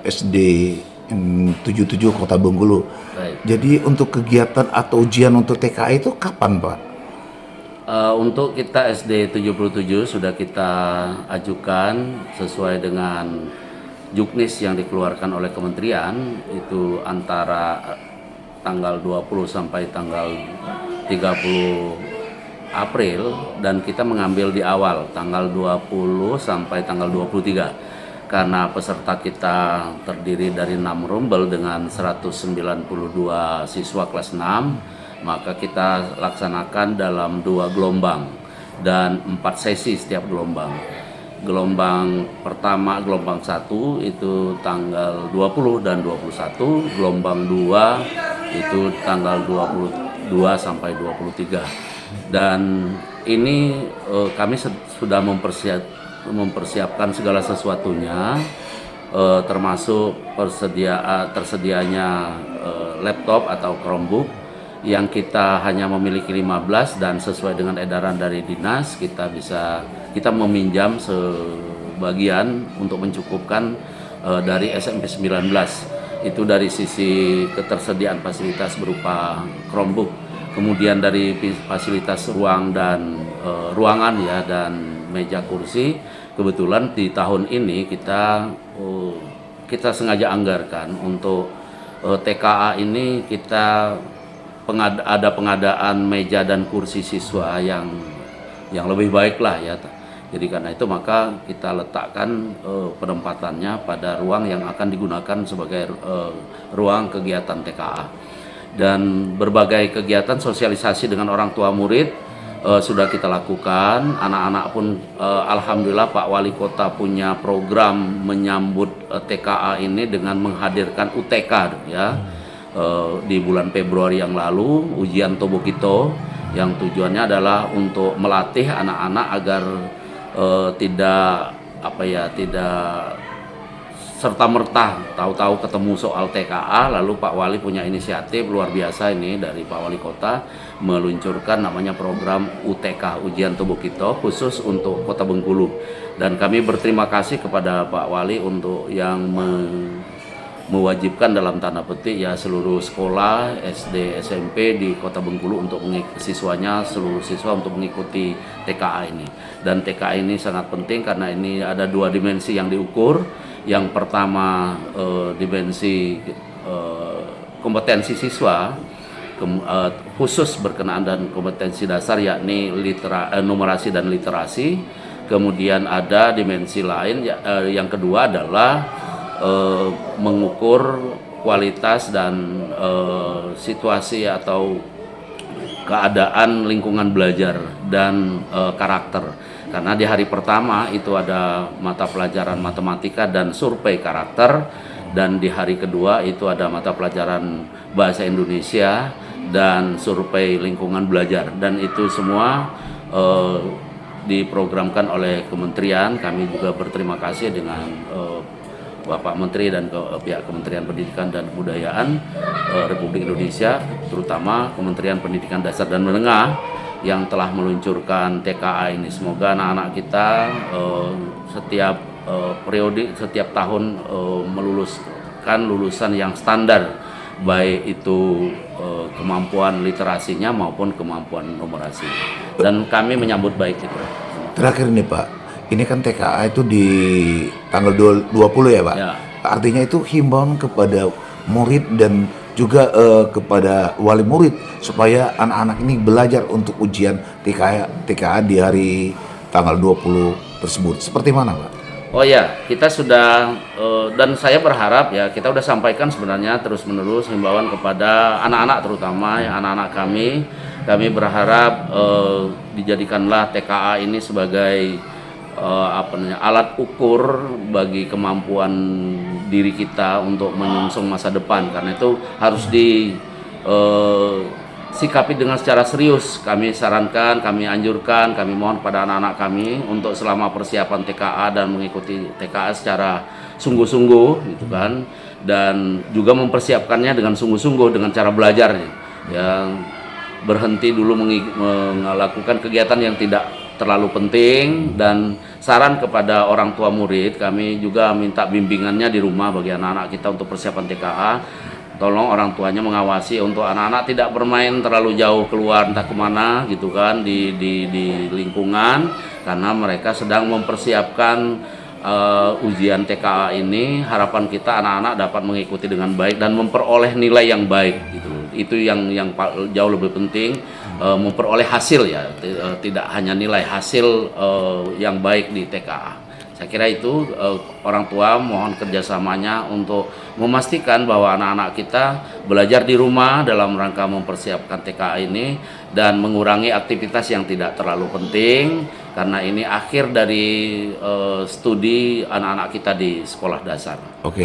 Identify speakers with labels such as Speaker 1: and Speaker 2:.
Speaker 1: SD 77 Kota Bengkulu.
Speaker 2: Baik.
Speaker 1: Jadi untuk kegiatan atau ujian untuk TKA itu kapan, Pak?
Speaker 2: Untuk kita SD 77 sudah kita ajukan sesuai dengan juknis yang dikeluarkan oleh kementerian, itu antara tanggal 20 sampai tanggal 30 April, dan kita mengambil di awal tanggal 20 sampai tanggal 23 karena peserta kita terdiri dari 6 rombel dengan 192 siswa kelas 6, maka kita laksanakan dalam 2 gelombang dan 4 sesi setiap gelombang. Gelombang pertama, gelombang 1 itu tanggal 20 dan 21, gelombang 2 itu tanggal 22 sampai 23. Dan ini kami sudah mempersiapkan segala sesuatunya, termasuk tersedianya laptop atau Chromebook yang kita hanya memiliki 15, dan sesuai dengan edaran dari dinas kita meminjam sebagian untuk mencukupkan dari SMP 19. Itu dari sisi ketersediaan fasilitas berupa Chromebook, kemudian dari fasilitas ruang dan ruangan ya, dan meja kursi. Kebetulan di tahun ini kita sengaja anggarkan untuk TKA ini, kita ada pengadaan meja dan kursi siswa yang lebih baik lah ya. Jadi karena itu maka kita letakkan penempatannya pada ruang yang akan digunakan sebagai ruang kegiatan TKA. Dan berbagai kegiatan sosialisasi dengan orang tua murid sudah kita lakukan. Anak-anak pun alhamdulillah Pak Wali Kota punya program menyambut TKA ini dengan menghadirkan UTK ya. Di bulan Februari yang lalu, ujian Tobokito yang tujuannya adalah untuk melatih anak-anak agar tidak serta-merta tahu-tahu ketemu soal TKA. Lalu Pak Wali punya inisiatif luar biasa ini dari Pak Wali Kota, meluncurkan namanya program UTK, ujian Tobokito, khusus untuk Kota Bengkulu. Dan kami berterima kasih kepada Pak Wali untuk yang mewajibkan dalam tanda petik ya seluruh sekolah SD SMP di Kota Bengkulu untuk seluruh siswa untuk mengikuti TKA ini. Dan TKA ini sangat penting karena ini ada 2 dimensi yang diukur. Yang pertama dimensi kompetensi siswa khusus berkenaan dan kompetensi dasar, yakni numerasi dan literasi. Kemudian ada dimensi lain yang kedua adalah mengukur kualitas dan situasi atau keadaan lingkungan belajar dan karakter. Karena di hari pertama itu ada mata pelajaran matematika dan survei karakter, dan di hari kedua itu ada mata pelajaran bahasa Indonesia dan survei lingkungan belajar. Dan itu semua diprogramkan oleh kementerian. Kami juga berterima kasih dengan Bapak Menteri dan pihak Kementerian Pendidikan dan Kebudayaan Republik Indonesia, terutama Kementerian Pendidikan Dasar dan Menengah yang telah meluncurkan TKA ini. Semoga anak-anak kita setiap periode, setiap tahun meluluskan lulusan yang standar, baik itu kemampuan literasinya maupun kemampuan numerasi. Dan kami menyambut baik itu.
Speaker 1: Terakhir nih Pak, ini kan TKA itu di tanggal 20 ya Pak?
Speaker 2: Ya.
Speaker 1: Artinya itu himbauan kepada murid dan juga kepada wali murid supaya anak-anak ini belajar untuk ujian TKA di hari tanggal 20 tersebut. Seperti mana Pak?
Speaker 2: Oh ya, kita sudah dan saya berharap ya, kita sudah sampaikan sebenarnya terus-menerus himbauan kepada anak-anak, terutama ya anak-anak kami. Kami berharap dijadikanlah TKA ini sebagai alat ukur bagi kemampuan diri kita untuk menyongsong masa depan. Karena itu harus disikapi dengan secara serius. Kami sarankan, kami anjurkan, kami mohon pada anak-anak kami untuk selama persiapan TKA dan mengikuti TKA secara sungguh-sungguh gitu kan, dan juga mempersiapkannya dengan sungguh-sungguh dengan cara belajar yang berhenti dulu melakukan kegiatan yang tidak terlalu penting. Dan saran kepada orang tua murid, kami juga minta bimbingannya di rumah bagi anak-anak kita untuk persiapan TKA. Tolong orang tuanya mengawasi untuk anak-anak tidak bermain terlalu jauh keluar entah kemana gitu kan di lingkungan, karena mereka sedang mempersiapkan ujian TKA ini. Harapan kita anak-anak dapat mengikuti dengan baik dan memperoleh nilai yang baik gitu. Itu yang jauh lebih penting, memperoleh hasil ya, tidak hanya nilai, hasil yang baik di TKA. Saya kira itu orang tua mohon kerjasamanya untuk memastikan bahwa anak-anak kita belajar di rumah dalam rangka mempersiapkan TKA ini dan mengurangi aktivitas yang tidak terlalu penting, karena ini akhir dari studi anak-anak kita di sekolah dasar.
Speaker 1: Oke,